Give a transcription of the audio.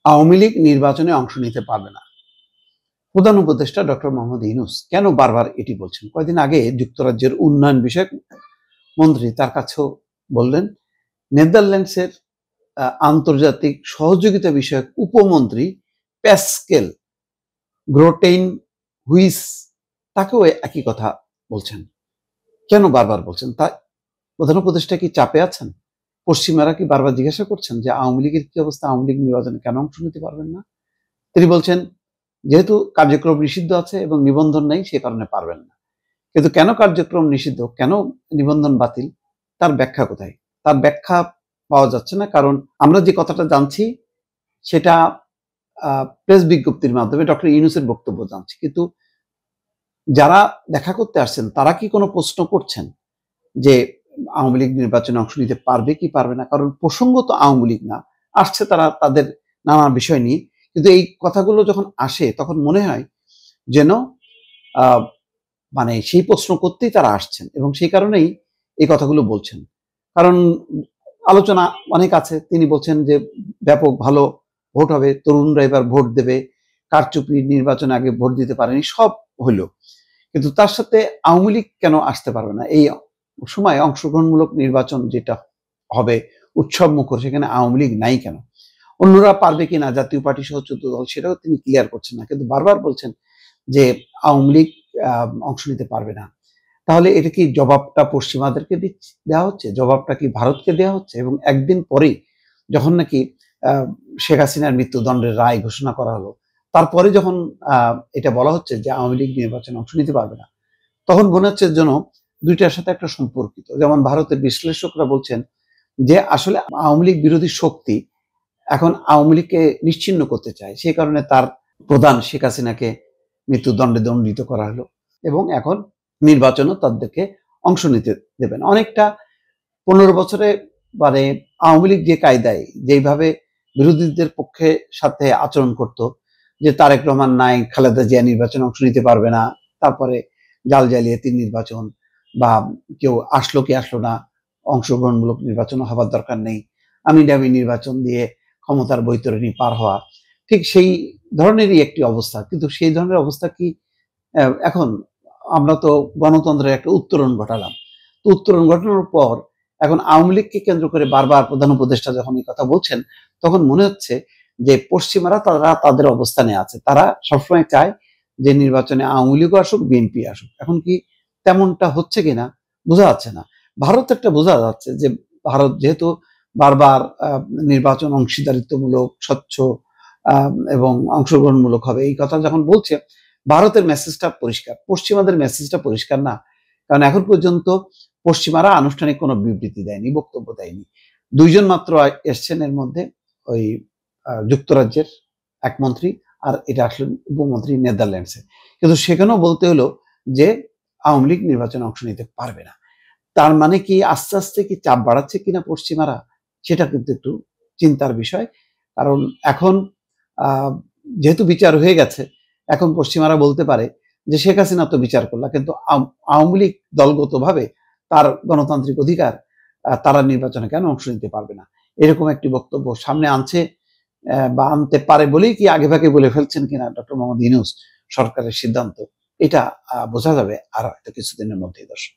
আওয়ামী লীগ নির্বাচনে অংশ নিতে পারবে না। প্রধান উপদেষ্টা ডক্টর মোহাম্মদ ইউনূস কেন বারবার এটি বলছেন? কয়েকদিন আগে যুক্তরাজ্যের উন্নয়ন বিষয়ক মন্ত্রী তার কাছেও বললেন। নেদারল্যান্ডসের আন্তর্জাতিক সহযোগিতা বিষয়ক উপমন্ত্রী প্যাসকেল গ্রোটেইন হুইস তাকেও একই কথা বলছেন। কেন বারবার বলছেন? তা প্রধান উপদেষ্টা কি চাপে আছেন? পশ্চিমারা কি বারবার জিজ্ঞাসা করছেন যে আওয়ামী লীগের কি অবস্থা, আওয়ামী লীগ নির্বাচনে কেন অংশ নিতে পারবেন না? তিনি বলছেন যেহেতু কার্যক্রম নিষিদ্ধ আছে এবং নিবন্ধন নেই, সে কারণে পারবেন না। কিন্তু কেন কার্যক্রম নিষিদ্ধ, কেন নিবন্ধন বাতিল, তার ব্যাখ্যা কোথায়? তার ব্যাখ্যা পাওয়া যাচ্ছে না। কারণ আমরা যে কথাটা জানছি সেটা প্রেস বিজ্ঞপ্তির মাধ্যমে ডক্টর ইউনূসের বক্তব্য জানছি, কিন্তু যারা দেখা করতে আসছেন তারা কি কোনো প্রশ্ন করছেন যে আওয়ামী লীগ নির্বাচনে অংশ নিতে পারবে কি পারবে না? কারণ প্রসঙ্গ তো আওয়ামী লীগ না, আসছে তারা তাদের নানা বিষয় নিয়ে। কিন্তু এই কথাগুলো যখন আসে তখন মনে হয় যেন মানে সেই প্রশ্ন করতেই তারা আসছেন এবং সেই কারণেই এই কথাগুলো বলছেন। কারণ আলোচনা অনেক আছে। তিনি বলছেন যে ব্যাপক ভালো ভোট হবে, তরুণরা এবার ভোট দেবে, কারচুপি নির্বাচনে আগে ভোট দিতে পারেনি, সব হইলো। কিন্তু তার সাথে আওয়ামী লীগ কেন আসতে পারবে না? এই সময় অংশগ্রহণমূলক নির্বাচন যেটা হবে উৎসব মুখর, সেখানে আওয়ামী লীগ নাই কেন? অন্যরা পারবে কিনা, জাতীয় পার্টি সহ 14 দল, সেটাও তিনি ক্লিয়ার করছেন না, কিন্তু বারবার বলছেন যে আওয়ামী লীগ অংশ নিতে পারবে না। তাহলে এটা কি জবাবটা পশ্চিমাদেরকে দেওয়া হচ্ছে? জবাবটা কি ভারতকে দেওয়া হচ্ছে? এবং একদিন পরেই যখন নাকি শেখ হাসিনার মৃত্যুদণ্ডের রায় ঘোষণা করা হলো, তারপরে যখন এটা বলা হচ্ছে যে আওয়ামী লীগ নির্বাচনে অংশ নিতে পারবে না, তখন মনে হচ্ছে যেন দুইটার সাথে একটা সম্পর্কিত। যেমন ভারতের বিশ্লেষকরা বলছেন যে আসলে আওয়ামী লীগ বিরোধী শক্তি এখন আওয়ামী লীগকে নিশ্চিহ্ন করতে চায়, সেই কারণে তার প্রধান শেখ হাসিনাকে মৃত্যুদণ্ডে দণ্ডিত করা হলো এবং এখন নির্বাচনও তাদেরকে অংশ নিতে দেবেন। অনেকটা 15 বছরে মানে আওয়ামী লীগ যে কায়দায় যেইভাবে বিরোধীদের পক্ষে সাথে আচরণ করত, যে তারেক রহমান নাই, খালেদা জিয়া নির্বাচনে অংশ নিতে পারবে না, তারপরে জাল জালিয়াতি নির্বাচন, বা কেউ আসলো কি আসলো না, অংশগ্রহণমূলক নির্বাচন হবার দরকার নেই, আমি দামি নির্বাচন দিয়ে ক্ষমতার বৈতরণী পার হওয়া, ঠিক সেই ধরনেরই একটি অবস্থা। কিন্তু সেই ধরনের অবস্থা কি এখন? আমরা তো গণতন্ত্রের একটা উত্তরণ ঘটালাম। তো উত্তরণ ঘটানোর পর এখন আওয়ামী লীগকে কেন্দ্র করে বারবার প্রধান উপদেষ্টা যখন এই কথা বলছেন, তখন মনে হচ্ছে যে পশ্চিমারা তারা তাদের অবস্থানে আছে। তারা সবসময় চায় যে নির্বাচনে আওয়ামী লীগও আসুক, বিএনপি আসুক। এখন কি তেমনটা হচ্ছে কিনা বোঝা যাচ্ছে না। ভারত একটা বোঝা যাচ্ছে যে ভারত যেহেতু বারবার নির্বাচন অংশীদারিত্বমূলক, স্বচ্ছ এবং অংশগ্রহণমূলক হবে এই কথা যখন বলছে, ভারতের মেসেজটা পরিষ্কার, পশ্চিমাদের মেসেজটা পরিষ্কার না। কারণ এখন পর্যন্ত পশ্চিমারা আনুষ্ঠানিক কোনো বিবৃতি দেয়নি, বক্তব্য দেয়নি। দুইজন মাত্র এসছেন এর মধ্যে, ওই যুক্তরাজ্যের এক মন্ত্রী, আর এটা আসলে উপমন্ত্রী নেদারল্যান্ডসে। কিন্তু সেখানেও বলতে হলো যে আওয়ামী লীগ নির্বাচনে অংশ নিতে পারবে না। তার মানে কি আস্তে আস্তে কি চাপ বাড়াচ্ছে কিনা পশ্চিমারা, সেটা কিন্তু একটু চিন্তার বিষয়। কারণ এখন যেহেতু বিচার হয়ে গেছে, এখন পশ্চিমারা বলতে পারে যে শেখ হাসিনা তো বিচার করলা, কিন্তু আওয়ামী লীগ দলগতভাবে তার গণতান্ত্রিক অধিকার, তারা নির্বাচনে কেন অংশ নিতে পারবে না, এরকম একটি বক্তব্য সামনে আনছে বা আনতে পারে বলেই কি আগে ভাগে বলে ফেলছেন কিনা ডক্টর মোহাম্মদ ইউনূস সরকারের সিদ্ধান্ত, এটা বোঝা যাবে আর কিছুদিনের মধ্যেই। দর্শক।